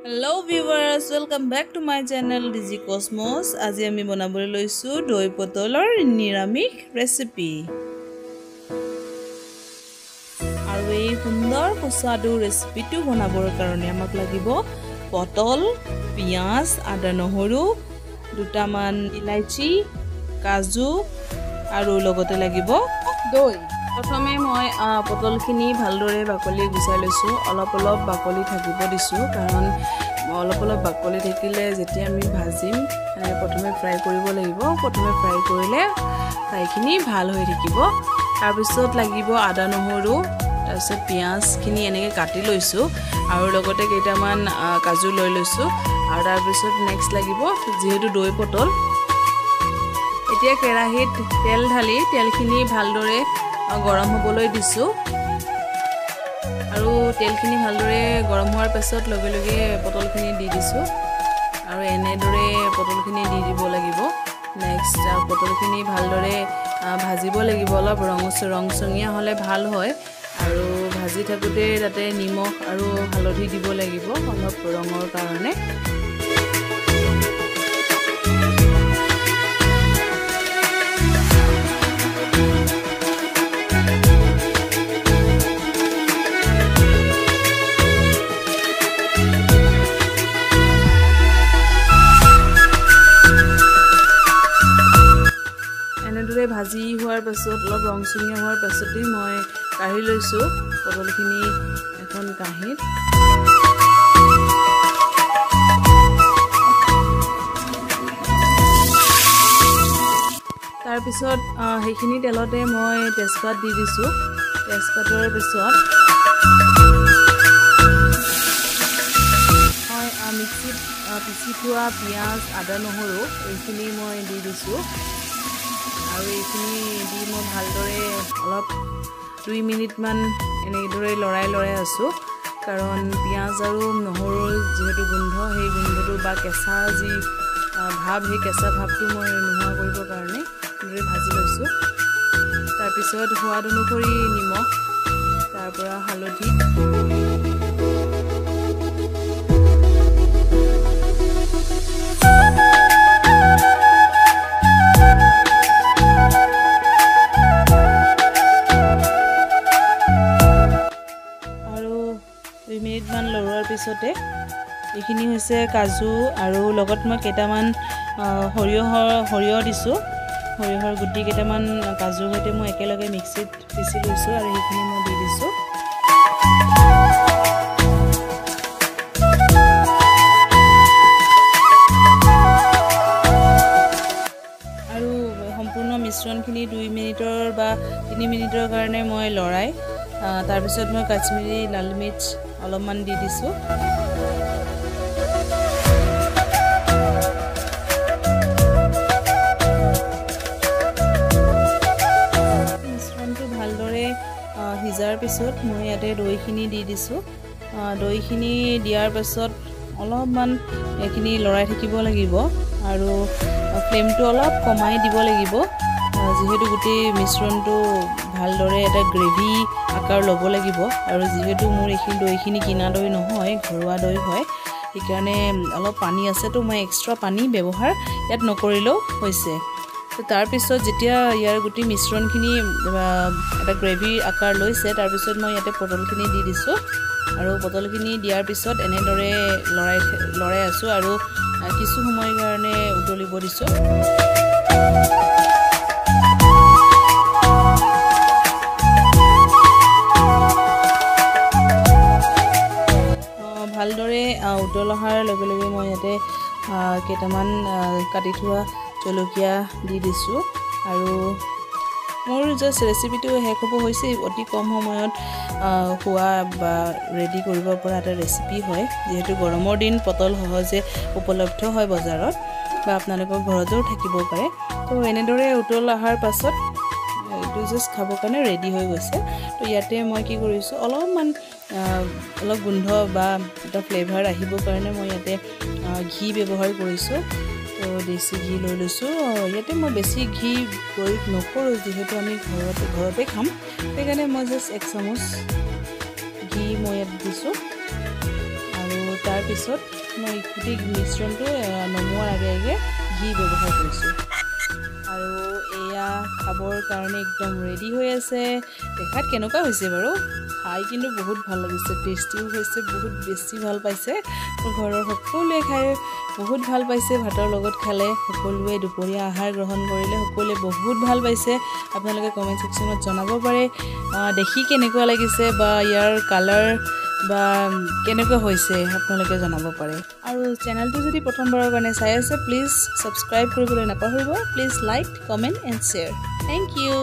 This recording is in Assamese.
Hello viewers, welcome back to my channel Digi Cosmos. আজি আমি বনাবলৈ লৈছো দৈ পটলৰ নিৰামিষ ৰেচিপি। আৰু এই সুন্দৰ সুস্বাদু ৰেচিপিটো বনাবৰ কাৰণে আমাক লাগিব পটল, পিয়াজ, আদা নহৰু, দুটামান ইলাইচি, কাজু আৰু লগতে লাগিব দৈ। প্ৰথমে মই পটলখিনি ভালদৰে বাকলি গুচাই লৈছো। অলপ বাকলি থাকিব দিছো কাৰণ অলপ বাকলি থাকিলে যেতিয়া আমি ভাজিম প্ৰথমে ফ্ৰাই কৰিব লাগিব। প্ৰথমে ফ্ৰাই কৰিলে ফ্ৰাইখিনি ভাল হৈ থাকিব। তাৰ পিছত লাগিব আদা নহৰু, তাৰ পিছত পিয়াজখিনি এনেকৈ কাটি লৈছো আৰু লগতে কেইটামান কাজু লৈ লৈছো। আৰু তাৰ পিছত নেক্সট লাগিব যেহেতু দৈ পটল। এতিয়া কেৰাহীত তেল ঢালি তেলখিনি ভালদৰে গৰম হ'বলৈ দিছো আৰু তেলখিনি ভালদৰে গৰম হোৱাৰ পাছত লগে লগে পটলখিনি দি দিছো আৰু এনেদৰে পটলখিনি দি দিব লাগিব। নেক্সট পটলখিনি ভালদৰে ভাজিব লাগিব। অলপ ৰংচঙীয়া হ'লে ভাল হয় আৰু ভাজি থাকোঁতে তাতে নিমখ আৰু হালধি দিব লাগিব অলপ ৰঙৰ কাৰণে। ভাজি হোৱাৰ পাছত অলপ ৰংচঙীয়া হোৱাৰ পাছতেই মই কাঢ়ি লৈছো পটলখিনি এখন কাঁহীত। তাৰপিছত সেইখিনি তেলতে মই তেজপাত দি দিছো। তেজপাতৰ পিছত মই মিক্সিত পিচি থোৱা পিঁয়াজ, আদা নহৰু এইখিনি মই দি দিছো আৰু এইখিনি দি মই ভালদৰে অলপ 2 মিনিটমান এনেদৰে লৰাই আছোঁ কাৰণ পিঁয়াজ আৰু নহৰুৰ যিহেতু গোন্ধ, সেই গোন্ধটো বা কেঁচা যি ভাৱ, সেই কেঁচা ভাৱটো মই নোহোৱা কৰিবৰ কাৰণে এনেদৰে ভাজি লৈছোঁ। তাৰপিছত সোৱাদ অনুসৰি নিমখ, তাৰপৰা হালধি, পিছতে এইখিনি হৈছে কাজু আৰু লগত মই কেইটামান সৰিয়হ দিছোঁ। সৰিয়হৰ গুটি কেইটামান কাজুৰ সৈতে মই একেলগে মিক্সিত পিচি লৈছোঁ আৰু সেইখিনি মই দি দিছোঁ। আৰু সম্পূৰ্ণ মিশ্ৰণখিনি 2 মিনিটৰ বা 3 মিনিটৰ কাৰণে মই লৰাই তাৰপিছত মই কাশ্মীৰী লাল মিৰ্চ অলপমান দি দিছোঁ। মিশ্ৰণটো ভালদৰে সিজাৰ পিছত মই ইয়াতে দৈখিনি দি দিছোঁ। দৈখিনি দিয়াৰ পাছত অলপমান এইখিনি লৰাই থাকিব লাগিব আৰু ফ্লেমটো অলপ কমাই দিব লাগিব যিহেতু গোটেই মিশ্ৰণটো ভালদৰে এটা গ্ৰেভি আকাৰ ল'ব লাগিব। আৰু যিহেতু মোৰ এইখিনি দৈখিনি কিনা দৈ নহয়, ঘৰুৱা দৈ হয়, সেইকাৰণে অলপ পানী আছে, তো মই এক্সট্ৰা পানী ব্যৱহাৰ ইয়াত নকৰিলেও হৈছে। তো তাৰপিছত যেতিয়া ইয়াৰ গোটেই মিশ্ৰণখিনি এটা গ্ৰেভিৰ আকাৰ লৈছে, তাৰপিছত মই ইয়াতে পটলখিনি দি দিছোঁ আৰু পটলখিনি দিয়াৰ পিছত এনেদৰে লৰাই আছোঁ আৰু কিছু সময়ৰ কাৰণে উতলিব দিছোঁ। ভালদৰে উতল অহাৰ লগে লগে মই ইয়াতে কেইটামান কাটি থোৱা জলকীয়া দি দিছোঁ আৰু মোৰ জাষ্ট ৰেচিপিটো শেষ হ'ব হৈছে। অতি কম সময়ত খোৱা বা ৰেডি কৰিব পৰা এটা ৰেচিপি হয়। যিহেতু গৰমৰ দিন, পটল সহজে উপলব্ধ হয় বজাৰত বা আপোনালোকৰ ঘৰতেও থাকিব পাৰে। তো এনেদৰে উতল অহাৰ পাছত এইটো জাষ্ট খাবৰ কাৰণে ৰেডি হৈ গৈছে। তো ইয়াতে মই কি কৰিছোঁ, অলপ গোন্ধ বা এটা ফ্লেভাৰ আহিবৰ কাৰণে মই ইয়াতে ঘি ব্যৱহাৰ কৰিছোঁ। তো দেশী ঘি লৈ লৈছোঁ। ইয়াতে মই বেছি ঘি প্ৰয়োগ নকৰোঁ যিহেতু আমি ঘৰতে খাম, সেইকাৰণে মই জাষ্ট 1 চামুচ ঘি মই ইয়াত দিছোঁ আৰু তাৰ দিয়াৰ পিছত মই গোটেই মিশ্ৰণটো নমোৱাৰ আগে আগে ঘি ব্যৱহাৰ কৰিছোঁ আৰু এয়া খাবৰ কাৰণে একদম ৰেডি হৈ আছে দেখাত কেনেকুৱা হৈছে বাৰু খাই কিন্তু বহুত ভাল লাগিছে টেষ্টিও হৈছে বহুত বেছি ভাল পাইছে মোৰ ঘৰৰ সকলোৱে খাই বহুত ভাল পাইছে ভাতৰ লগত খালে সকলোৱে দুপৰীয়া আহাৰ গ্ৰহণ কৰিলে সকলোৱে বহুত ভাল পাইছে আপোনালোকে কমেণ্ট ছেকশ্যনত জনাব পাৰে দেখি কেনেকুৱা লাগিছে বা ইয়াৰ কালাৰ বা কেনেকুৱা হৈছে আপোনালোকে জনাব পাৰে আৰু চেনেলটো যদি প্ৰথমবাৰৰ কাৰণে চাই আছে প্লিজ ছাবস্ক্ৰাইব কৰিবলৈ নাপাহৰিব please like comment and share thank U